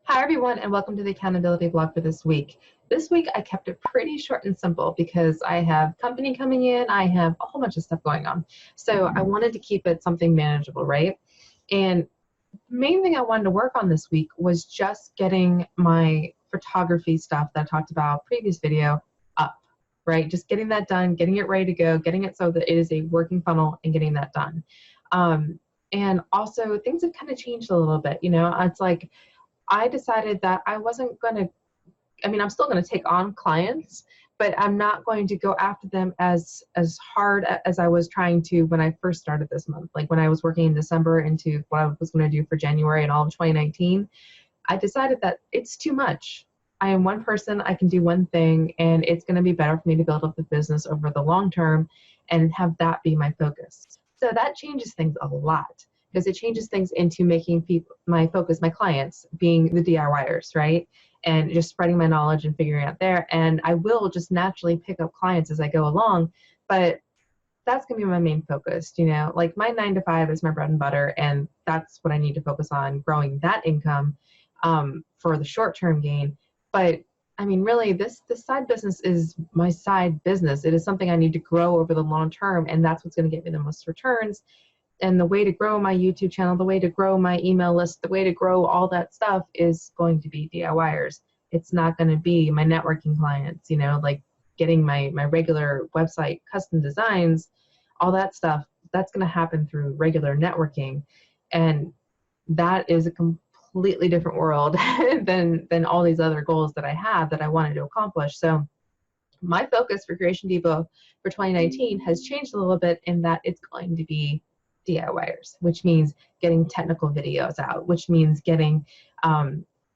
Hi everyone, and welcome to the accountability vlog for this week. This week I kept it pretty short and simple because I have company coming in, I have a whole bunch of stuff going on. So I wanted to keep it something manageable, right? And the main thing I wanted to work on this week was just getting my photography stuff that I talked about previous video up, right? Just getting that done, getting it ready to go, getting it so that it is a working funnel and getting that done. And also things have kind of changed a little bit, it's like I decided that I wasn't going to, I'm still going to take on clients, but I'm not going to go after them as hard as I was trying to when I first started this month. Like when I was working in December into what I was going to do for January and all of 2019, I decided that it's too much. I am one person, I can do one thing, and it's going to be better for me to build up the business over the long term and have that be my focus. So that changes things a lot because it changes things into making people, my focus, my clients being the DIYers, right? And just spreading my knowledge and figuring out there. And I will just naturally pick up clients as I go along, but that's going to be my main focus. Like my 9 to 5 is my bread and butter, and that's what I need to focus on, growing that income for the short-term gain. But really, this side business is my side business. It is something I need to grow over the long term, and that's what's going to get me the most returns. And the way to grow my YouTube channel, the way to grow my email list, the way to grow all that stuff is going to be DIYers. It's not going to be my networking clients, like getting my regular website custom designs, all that stuff. That's going to happen through regular networking. And that is a completely different world than all these other goals that I have that I wanted to accomplish. So my focus for Creation Depot for 2019 has changed a little bit in that it's going to be DIYers, which means getting technical videos out, which means getting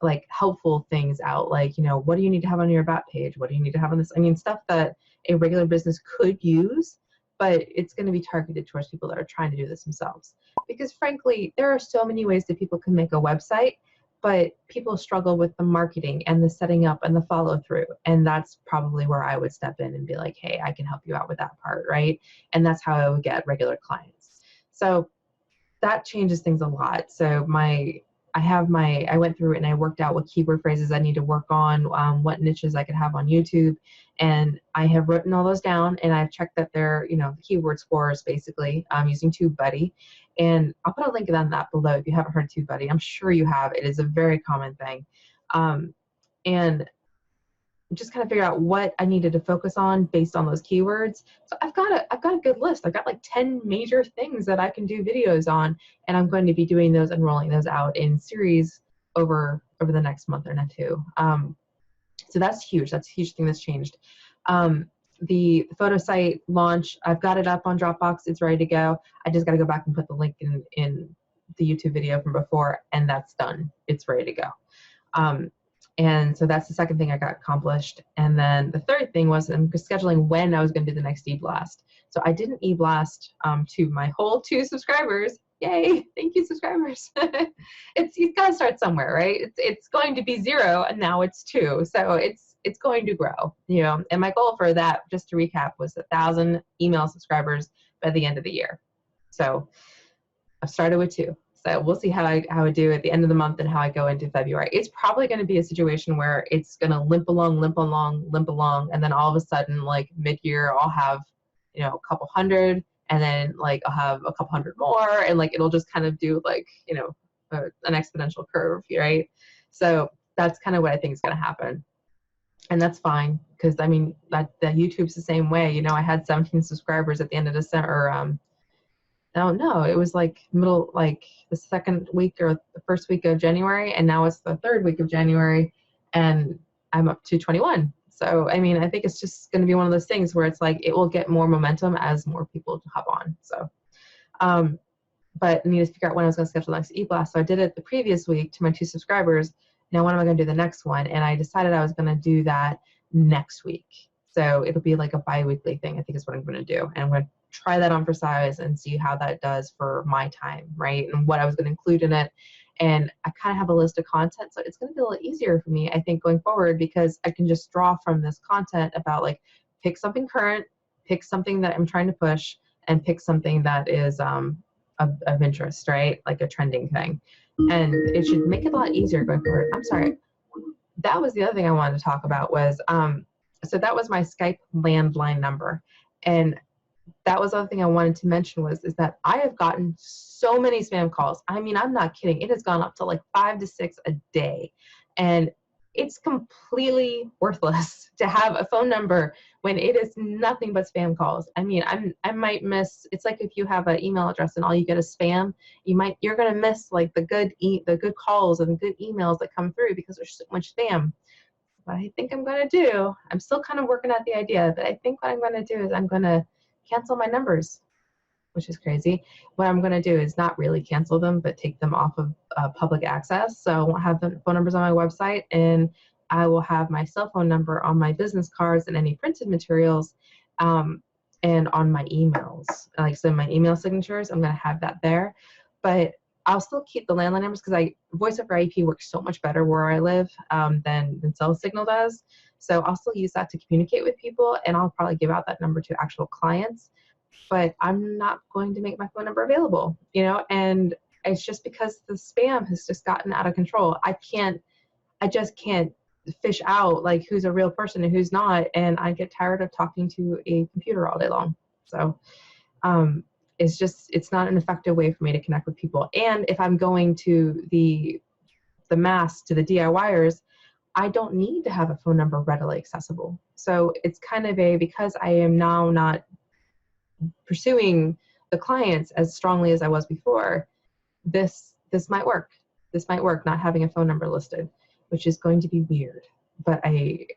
like helpful things out, like, what do you need to have on your about page? What do you need to have on this? Stuff that a regular business could use, but it's going to be targeted towards people that are trying to do this themselves. Because frankly, there are so many ways that people can make a website, but people struggle with the marketing and the setting up and the follow through. And that's probably where I would step in and be like, hey, I can help you out with that part, right? And that's how I would get regular clients. So that changes things a lot. So I went through it and I worked out what keyword phrases I need to work on, what niches I could have on YouTube. And I have written all those down, and I've checked that they're, the keyword scores basically, using TubeBuddy. And I'll put a link on that below if you haven't heard TubeBuddy. I'm sure you have. It is a very common thing. And just kind of figure out what I needed to focus on based on those keywords. So I've got a good list. I've got like 10 major things that I can do videos on, and I'm going to be doing those and rolling those out in series over the next month or two. So that's huge. That's a huge thing that's changed. The photo site launch, I've got it up on Dropbox. It's ready to go. I just got to go back and put the link in the YouTube video from before, and that's done. It's ready to go. And so that's the second thing I got accomplished. And then the third thing was I'm scheduling when I was going to do the next eblast. So I did an eblast to my whole 2 subscribers. Yay! Thank you, subscribers. You've got to start somewhere, right? It's going to be 0, and now it's 2. So it's going to grow, And my goal for that, just to recap, was 1,000 email subscribers by the end of the year. So I've started with 2. So we'll see how I do at the end of the month and how I go into February. It's probably going to be a situation where it's going to limp along, and then all of a sudden, like mid-year, I'll have, a couple hundred, and then like I'll have a couple hundred more, and like it'll just kind of do like, an exponential curve, right? So that's kind of what I think is going to happen, and that's fine because that YouTube's the same way. I had 17 subscribers at the end of December. No, it was like the second week or the first week of January, and now it's the third week of January, and I'm up to 21. So, I think it's just going to be one of those things where it's like it will get more momentum as more people hop on. So, but I need to figure out when I was going to schedule the next eblast. So I did it the previous week to my 2 subscribers. Now, when am I going to do the next one? And I decided I was going to do that next week. So it'll be like a bi-weekly thing, I think is what I'm going to do. And I'm going to try that on for size and see how that does for my time, right? And what I was going to include in it. And I kind of have a list of content, so it's going to be a little easier for me, I think, going forward, because I can just draw from this content about like pick something current, pick something that I'm trying to push, and pick something that is of interest, right? Like a trending thing. and it should make it a lot easier going forward. I'm sorry. That was the other thing I wanted to talk about was, so that was my Skype landline number. And that was the other thing I wanted to mention is that I have gotten so many spam calls. I mean, I'm not kidding. It has gone up to like 5 to 6 a day. And it's completely worthless to have a phone number when it is nothing but spam calls. I mean, I might miss, it's like if you have an email address and all you get is spam, you're going to miss like the good calls and the good emails that come through because there's so much spam. What I think I'm going to do, I'm still kind of working out the idea, but I think what I'm going to do is I'm going to cancel my numbers, which is crazy. What I'm going to do is not really cancel them, but take them off of public access. So I won't have the phone numbers on my website, and I will have my cell phone number on my business cards and any printed materials, and on my emails. Like, so my email signatures, I'm going to have that there. But I'll still keep the landline numbers because voice over IP works so much better where I live than cell signal does. So I'll still use that to communicate with people, and I'll probably give out that number to actual clients. But I'm not going to make my phone number available, and it's just because the spam has just gotten out of control. I just can't fish out like who's a real person and who's not, and I get tired of talking to a computer all day long. So it's not an effective way for me to connect with people. And if I'm going to the mass, to the DIYers, I don't need to have a phone number readily accessible. So it's kind of because I am now not pursuing the clients as strongly as I was before, this might work. This might work, not having a phone number listed, which is going to be weird. But I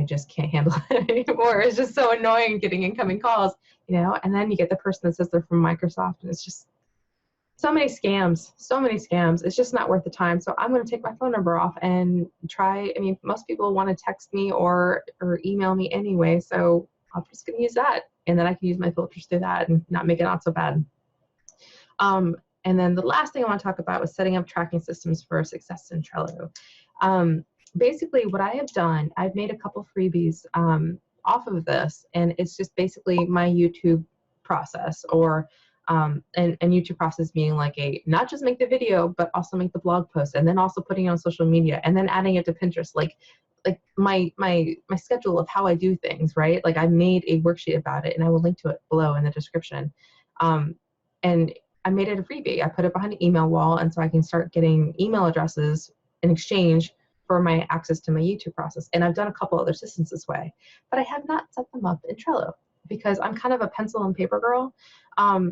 just can't handle it anymore. It's just so annoying getting incoming calls, and then you get the person that says they're from Microsoft, and it's just so many scams. It's just not worth the time. So I'm going to take my phone number off and try. I mean, most people want to text me or email me anyway, so I'm just going to use that, and then I can use my filters through that and not make it not so bad. And then the last thing I want to talk about was setting up tracking systems for success in Trello. Basically, what I have done, I've made a couple freebies off of this, and it's just basically my YouTube process, or and YouTube process being like not just make the video, but also make the blog post, and then also putting it on social media, and then adding it to Pinterest, like my schedule of how I do things, right? Like I made a worksheet about it, and I will link to it below in the description. And I made it a freebie. I put it behind an email wall, and so I can start getting email addresses in exchange for my access to my YouTube process. And I've done a couple other systems this way, but I have not set them up in Trello because I'm kind of a pencil and paper girl.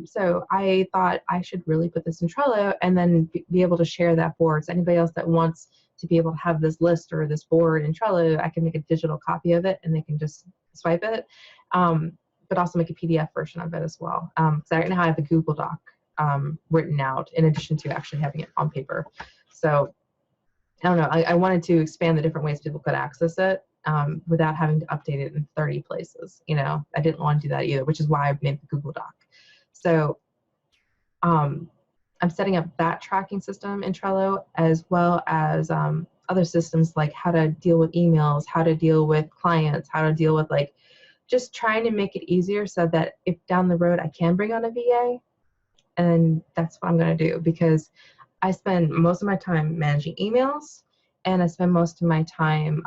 So I thought I should really put this in Trello and then be able to share that board. So anybody else that wants to be able to have this list or this board in Trello, I can make a digital copy of it and they can just swipe it, but also make a PDF version of it as well. So right now I have a Google Doc written out in addition to actually having it on paper. So I don't know, I wanted to expand the different ways people could access it without having to update it in 30 places. I didn't want to do that either, which is why I made the Google Doc. So I'm setting up that tracking system in Trello, as well as other systems like how to deal with emails, how to deal with clients, how to deal with just trying to make it easier so that if down the road I can bring on a VA, and that's what I'm going to do, because I spend most of my time managing emails, and I spend most of my time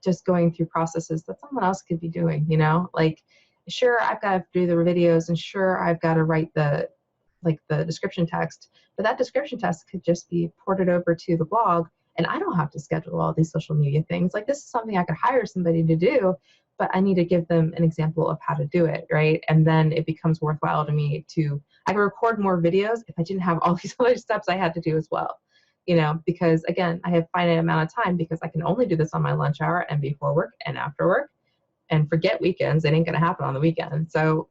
just going through processes that someone else could be doing, like, sure, I've got to do the videos, and sure, I've got to write the description text, but that description text could just be ported over to the blog, and I don't have to schedule all these social media things. Like, this is something I could hire somebody to do, but I need to give them an example of how to do it, right? And then it becomes worthwhile to me I can record more videos if I didn't have all these other steps I had to do as well, because again, I have finite amount of time because I can only do this on my lunch hour and before work and after work, and forget weekends. It ain't going to happen on the weekend. So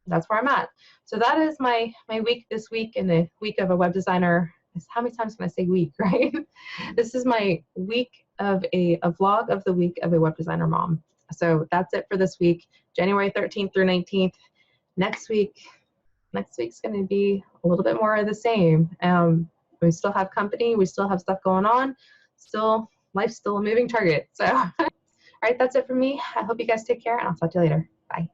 that's where I'm at. So that is my week this week, and the week of a web designer. How many times can I say week, right? This is my week of a vlog of the week of a web designer mom. So that's it for this week, January 13th through 19th. Next week's going to be a little bit more of the same. We still have company. We still have stuff going on. Life's still a moving target. So, all right, that's it for me. I hope you guys take care, and I'll talk to you later. Bye.